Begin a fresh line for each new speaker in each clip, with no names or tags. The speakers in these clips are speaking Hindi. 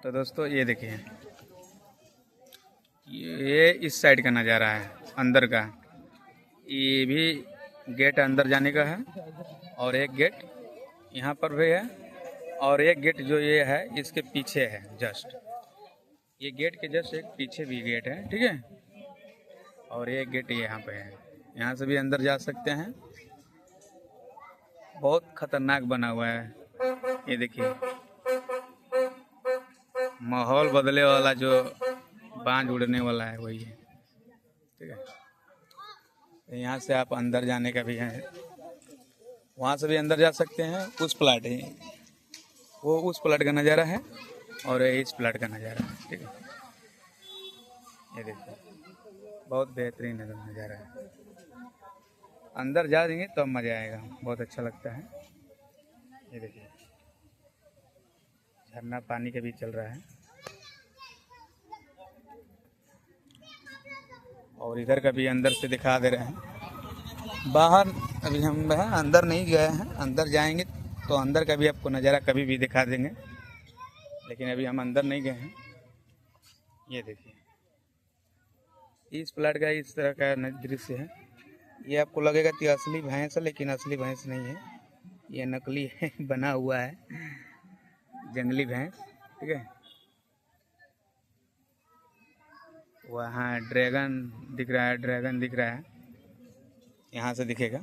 तो दोस्तों ये देखिए, ये इस साइड का नज़ारा है अंदर का। ये भी गेट अंदर जाने का है और एक गेट यहाँ पर भी है और एक गेट जो ये है इसके पीछे है जस्ट। ये गेट के जस्ट एक पीछे भी गेट है, ठीक है। और एक गेट यहाँ पे है, यहाँ से भी अंदर जा सकते हैं। बहुत खतरनाक बना हुआ है। ये देखिए माहौल बदले वाला जो बांझ उड़ने वाला है वही है, ठीक है। तो यहाँ से आप अंदर जाने का भी है, वहाँ से भी अंदर जा सकते हैं। उस प्लाट है वो, उस प्लाट का नज़ारा है और इस प्लाट का नज़ारा है, ठीक है। ये देखिए बहुत बेहतरीन नज़ारा है। अंदर जा देंगे तो मज़ा आएगा, बहुत अच्छा लगता है। ये देखिए झरना पानी का भी चल रहा है और इधर का भी अंदर से दिखा दे रहे हैं। बाहर अभी हम हैं, अंदर नहीं गए हैं। अंदर जाएंगे तो अंदर का भी आपको नज़ारा कभी भी दिखा देंगे, लेकिन अभी हम अंदर नहीं गए हैं। ये देखिए इस प्लाट का इस तरह का दृश्य है। ये आपको लगेगा कि असली भैंस है, लेकिन असली भैंस नहीं है, ये नकली है बना हुआ है, जंगली भैंस, ठीक है। वहाँ ड्रैगन दिख रहा है, ड्रैगन दिख रहा है, यहाँ से दिखेगा।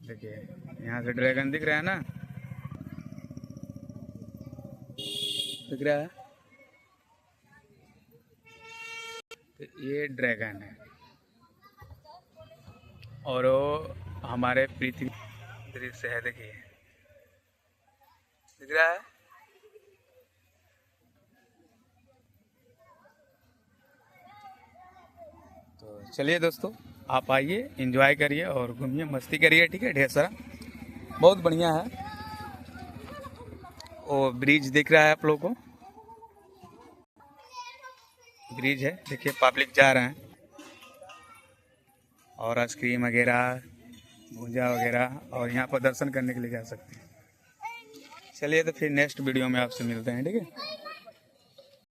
देखिए यहाँ से ड्रैगन दिख रहा है ना, दिख रहा है। तो ये ड्रैगन है और वो हमारे पृथ्वी दृश्य है। देखिए दिख रहा है। तो चलिए दोस्तों, आप आइए, एंजॉय करिए और घूमिए, मस्ती करिए, ठीक है। ढेर सारा बहुत बढ़िया है। वो ब्रिज दिख रहा है आप लोगों को, ब्रिज है। देखिए पब्लिक जा रहे हैं और आइसक्रीम वगैरह, भुजा वगैरह, और यहाँ पर दर्शन करने के लिए जा सकते हैं। चलिए तो फिर नेक्स्ट वीडियो में आपसे मिलते हैं, ठीक है।